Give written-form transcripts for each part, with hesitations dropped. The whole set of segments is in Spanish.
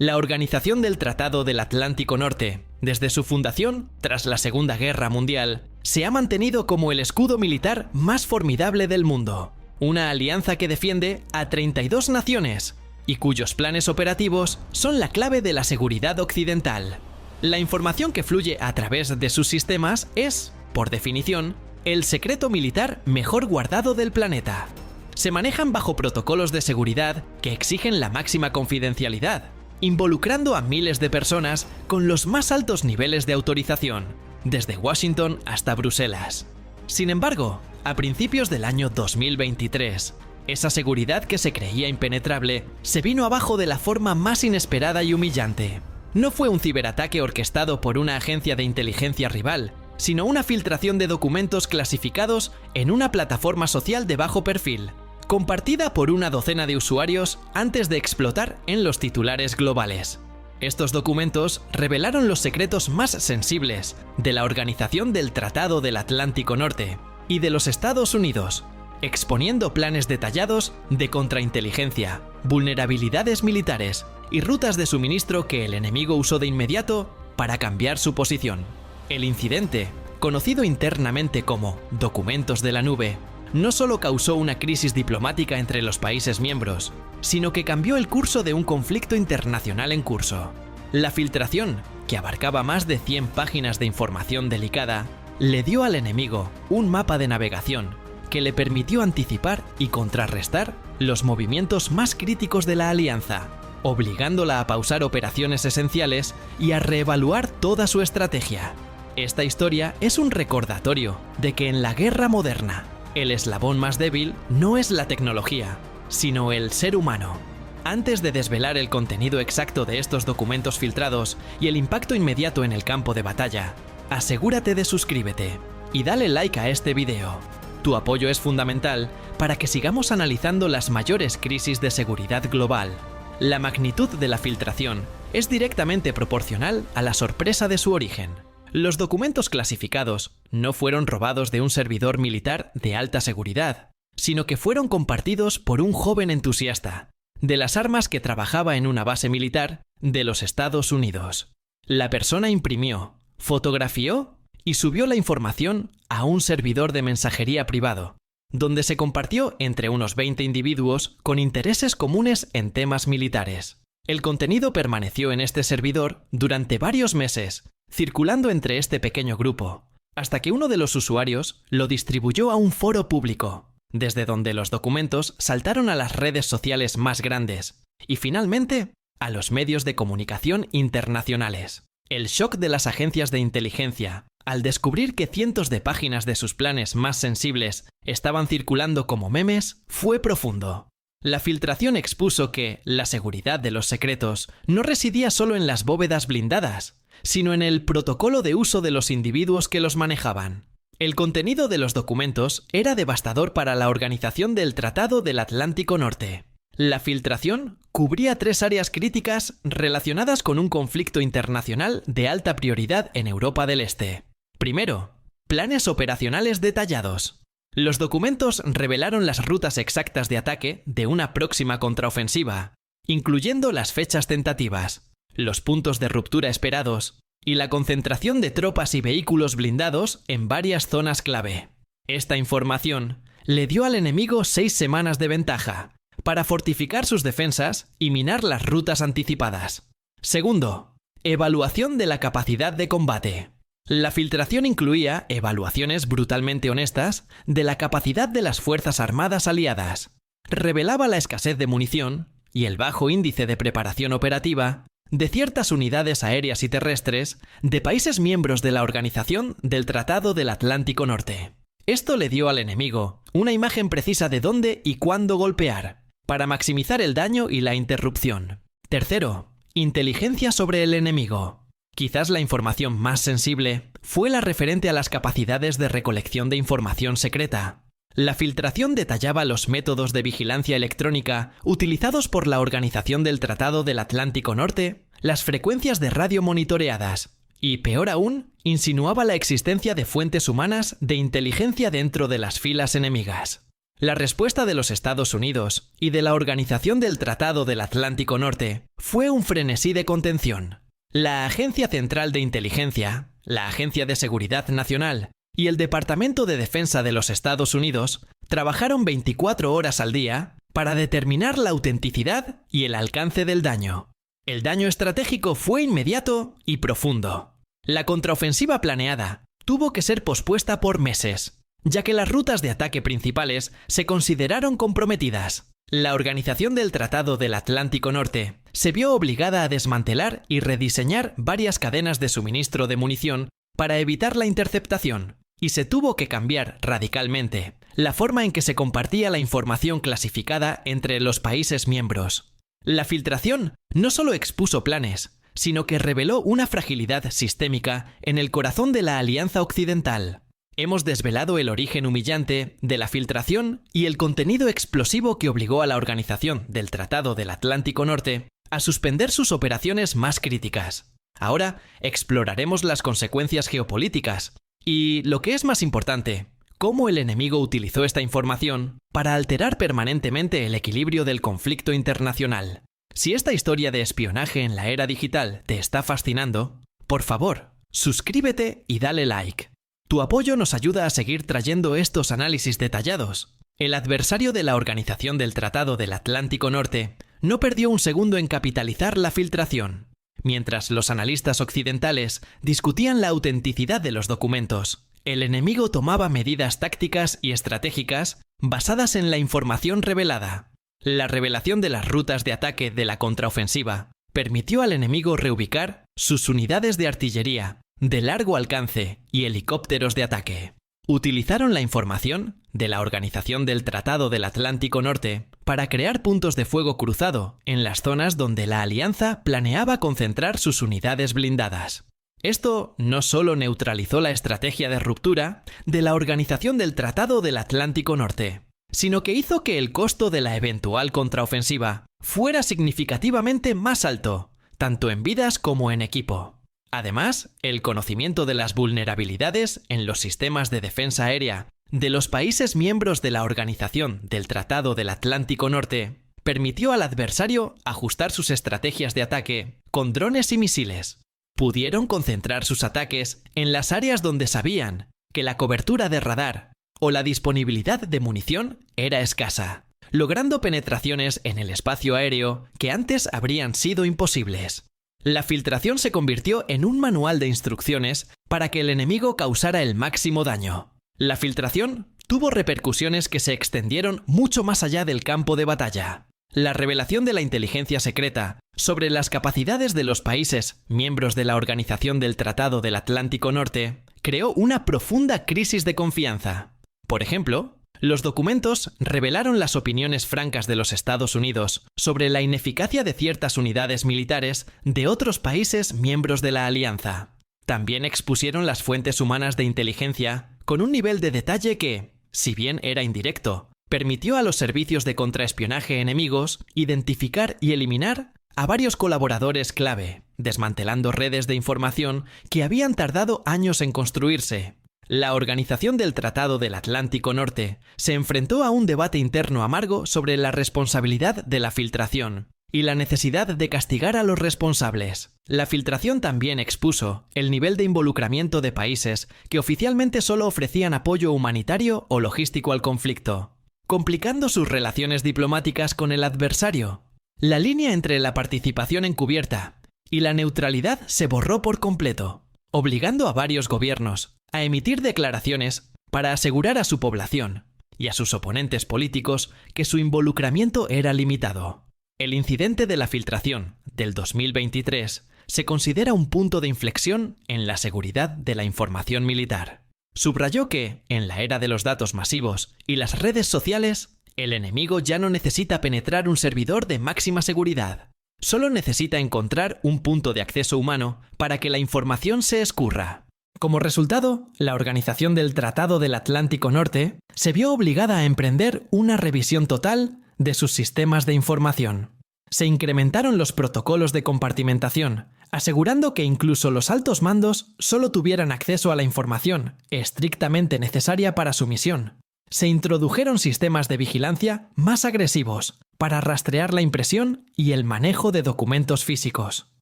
La Organización del Tratado del Atlántico Norte, desde su fundación, tras la Segunda Guerra Mundial, se ha mantenido como el escudo militar más formidable del mundo. Una alianza que defiende a 32 naciones y cuyos planes operativos son la clave de la seguridad occidental. La información que fluye a través de sus sistemas es, por definición, el secreto militar mejor guardado del planeta. Se manejan bajo protocolos de seguridad que exigen la máxima confidencialidad, involucrando a miles de personas con los más altos niveles de autorización, desde Washington hasta Bruselas. Sin embargo, a principios del año 2023, esa seguridad que se creía impenetrable se vino abajo de la forma más inesperada y humillante. No fue un ciberataque orquestado por una agencia de inteligencia rival, sino una filtración de documentos clasificados en una plataforma social de bajo perfil, compartida por una docena de usuarios antes de explotar en los titulares globales. Estos documentos revelaron los secretos más sensibles de la Organización del Tratado del Atlántico Norte y de los Estados Unidos, exponiendo planes detallados de contrainteligencia, vulnerabilidades militares y rutas de suministro que el enemigo usó de inmediato para cambiar su posición. El incidente, conocido internamente como documentos de la nube, no solo causó una crisis diplomática entre los países miembros, sino que cambió el curso de un conflicto internacional en curso. La filtración, que abarcaba más de 100 páginas de información delicada, le dio al enemigo un mapa de navegación que le permitió anticipar y contrarrestar los movimientos más críticos de la alianza, obligándola a pausar operaciones esenciales y a reevaluar toda su estrategia. Esta historia es un recordatorio de que en la guerra moderna, el eslabón más débil no es la tecnología, sino el ser humano. Antes de desvelar el contenido exacto de estos documentos filtrados y el impacto inmediato en el campo de batalla, asegúrate de suscríbete y dale like a este video. Tu apoyo es fundamental para que sigamos analizando las mayores crisis de seguridad global. La magnitud de la filtración es directamente proporcional a la sorpresa de su origen. Los documentos clasificados no fueron robados de un servidor militar de alta seguridad, sino que fueron compartidos por un joven entusiasta de las armas que trabajaba en una base militar de los Estados Unidos. La persona imprimió, fotografió y subió la información a un servidor de mensajería privado, donde se compartió entre unos 20 individuos con intereses comunes en temas militares. El contenido permaneció en este servidor durante varios meses, circulando entre este pequeño grupo, hasta que uno de los usuarios lo distribuyó a un foro público, desde donde los documentos saltaron a las redes sociales más grandes y finalmente a los medios de comunicación internacionales. El shock de las agencias de inteligencia al descubrir que cientos de páginas de sus planes más sensibles estaban circulando como memes fue profundo. La filtración expuso que la seguridad de los secretos no residía solo en las bóvedas blindadas, sino en el protocolo de uso de los individuos que los manejaban. El contenido de los documentos era devastador para la Organización del Tratado del Atlántico Norte. La filtración cubría 3 áreas críticas relacionadas con un conflicto internacional de alta prioridad en Europa del Este. Primero, planes operacionales detallados. Los documentos revelaron las rutas exactas de ataque de una próxima contraofensiva, incluyendo las fechas tentativas, los puntos de ruptura esperados y la concentración de tropas y vehículos blindados en varias zonas clave. Esta información le dio al enemigo 6 semanas de ventaja para fortificar sus defensas y minar las rutas anticipadas. Segundo, evaluación de la capacidad de combate. La filtración incluía evaluaciones brutalmente honestas de la capacidad de las Fuerzas Armadas aliadas. Revelaba la escasez de munición y el bajo índice de preparación operativa de ciertas unidades aéreas y terrestres de países miembros de la Organización del Tratado del Atlántico Norte. Esto le dio al enemigo una imagen precisa de dónde y cuándo golpear, para maximizar el daño y la interrupción. Tercero, inteligencia sobre el enemigo. Quizás la información más sensible fue la referente a las capacidades de recolección de información secreta. La filtración detallaba los métodos de vigilancia electrónica utilizados por la Organización del Tratado del Atlántico Norte, las frecuencias de radio monitoreadas y, peor aún, insinuaba la existencia de fuentes humanas de inteligencia dentro de las filas enemigas. La respuesta de los Estados Unidos y de la Organización del Tratado del Atlántico Norte fue un frenesí de contención. La Agencia Central de Inteligencia, la Agencia de Seguridad Nacional y el Departamento de Defensa de los Estados Unidos trabajaron 24 horas al día para determinar la autenticidad y el alcance del daño. El daño estratégico fue inmediato y profundo. La contraofensiva planeada tuvo que ser pospuesta por meses, ya que las rutas de ataque principales se consideraron comprometidas. La Organización del Tratado del Atlántico Norte se vio obligada a desmantelar y rediseñar varias cadenas de suministro de munición para evitar la interceptación, y se tuvo que cambiar radicalmente la forma en que se compartía la información clasificada entre los países miembros. La filtración no solo expuso planes, sino que reveló una fragilidad sistémica en el corazón de la Alianza Occidental. Hemos desvelado el origen humillante de la filtración y el contenido explosivo que obligó a la Organización del Tratado del Atlántico Norte a suspender sus operaciones más críticas. Ahora exploraremos las consecuencias geopolíticas y, lo que es más importante, cómo el enemigo utilizó esta información para alterar permanentemente el equilibrio del conflicto internacional. Si esta historia de espionaje en la era digital te está fascinando, por favor, suscríbete y dale like. Tu apoyo nos ayuda a seguir trayendo estos análisis detallados. El adversario de la Organización del Tratado del Atlántico Norte no perdió un segundo en capitalizar la filtración. Mientras los analistas occidentales discutían la autenticidad de los documentos, el enemigo tomaba medidas tácticas y estratégicas basadas en la información revelada. La revelación de las rutas de ataque de la contraofensiva permitió al enemigo reubicar sus unidades de artillería de largo alcance y helicópteros de ataque. Utilizaron la información de la Organización del Tratado del Atlántico Norte para crear puntos de fuego cruzado en las zonas donde la Alianza planeaba concentrar sus unidades blindadas. Esto no solo neutralizó la estrategia de ruptura de la Organización del Tratado del Atlántico Norte, sino que hizo que el costo de la eventual contraofensiva fuera significativamente más alto, tanto en vidas como en equipo. Además, el conocimiento de las vulnerabilidades en los sistemas de defensa aérea de los países miembros de la Organización del Tratado del Atlántico Norte permitió al adversario ajustar sus estrategias de ataque con drones y misiles. Pudieron concentrar sus ataques en las áreas donde sabían que la cobertura de radar o la disponibilidad de munición era escasa, logrando penetraciones en el espacio aéreo que antes habrían sido imposibles. La filtración se convirtió en un manual de instrucciones para que el enemigo causara el máximo daño. La filtración tuvo repercusiones que se extendieron mucho más allá del campo de batalla. La revelación de la inteligencia secreta sobre las capacidades de los países miembros de la Organización del Tratado del Atlántico Norte creó una profunda crisis de confianza. Por ejemplo, los documentos revelaron las opiniones francas de los Estados Unidos sobre la ineficacia de ciertas unidades militares de otros países miembros de la Alianza. También expusieron las fuentes humanas de inteligencia con un nivel de detalle que, si bien era indirecto, permitió a los servicios de contraespionaje enemigos identificar y eliminar a varios colaboradores clave, desmantelando redes de información que habían tardado años en construirse. La Organización del Tratado del Atlántico Norte se enfrentó a un debate interno amargo sobre la responsabilidad de la filtración y la necesidad de castigar a los responsables. La filtración también expuso el nivel de involucramiento de países que oficialmente solo ofrecían apoyo humanitario o logístico al conflicto, complicando sus relaciones diplomáticas con el adversario. La línea entre la participación encubierta y la neutralidad se borró por completo, obligando a varios gobiernos a emitir declaraciones para asegurar a su población y a sus oponentes políticos que su involucramiento era limitado. El incidente de la filtración del 2023 se considera un punto de inflexión en la seguridad de la información militar. Subrayó que, en la era de los datos masivos y las redes sociales, el enemigo ya no necesita penetrar un servidor de máxima seguridad. Solo necesita encontrar un punto de acceso humano para que la información se escurra. Como resultado, la Organización del Tratado del Atlántico Norte se vio obligada a emprender una revisión total de sus sistemas de información. Se incrementaron los protocolos de compartimentación, asegurando que incluso los altos mandos solo tuvieran acceso a la información estrictamente necesaria para su misión. se introdujeron sistemas de vigilancia más agresivos para rastrear la impresión y el manejo de documentos físicos.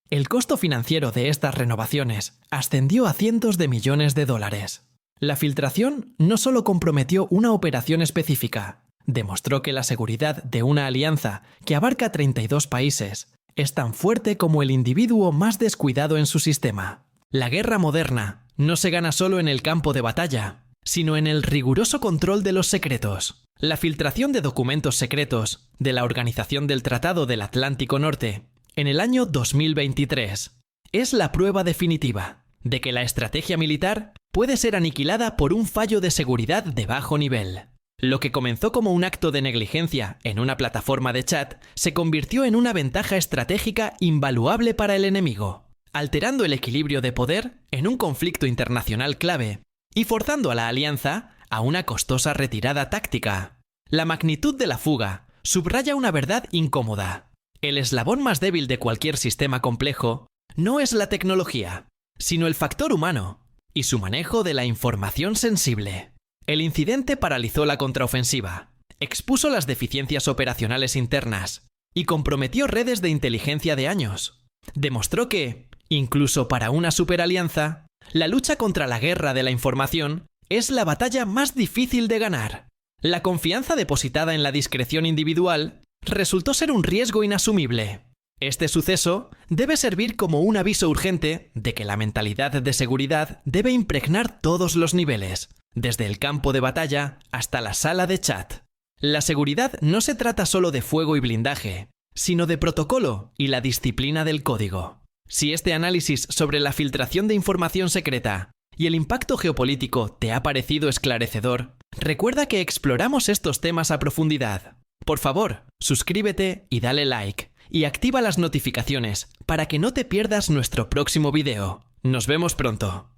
El costo financiero de estas renovaciones ascendió a cientos de millones de dólares. La filtración no solo comprometió una operación específica, demostró que la seguridad de una alianza que abarca 32 países es tan fuerte como el individuo más descuidado en su sistema. La guerra moderna no se gana solo en el campo de batalla, sino en el riguroso control de los secretos. La filtración de documentos secretos de la Organización del Tratado del Atlántico Norte en el año 2023 es la prueba definitiva de que la estrategia militar puede ser aniquilada por un fallo de seguridad de bajo nivel. Lo que comenzó como un acto de negligencia en una plataforma de chat se convirtió en una ventaja estratégica invaluable para el enemigo, alterando el equilibrio de poder en un conflicto internacional clave y forzando a la alianza a una costosa retirada táctica. La magnitud de la fuga subraya una verdad incómoda. El eslabón más débil de cualquier sistema complejo no es la tecnología, sino el factor humano y su manejo de la información sensible. El incidente paralizó la contraofensiva, expuso las deficiencias operacionales internas y comprometió redes de inteligencia de años. Demostró que, incluso para una superalianza, la lucha contra la guerra de la información es la batalla más difícil de ganar. La confianza depositada en la discreción individual resultó ser un riesgo inasumible. Este suceso debe servir como un aviso urgente de que la mentalidad de seguridad debe impregnar todos los niveles, desde el campo de batalla hasta la sala de chat. La seguridad no se trata solo de fuego y blindaje, sino de protocolo y la disciplina del código. Si este análisis sobre la filtración de información secreta y el impacto geopolítico te ha parecido esclarecedor, recuerda que exploramos estos temas a profundidad. Por favor, suscríbete y dale like, y activa las notificaciones para que no te pierdas nuestro próximo video. Nos vemos pronto.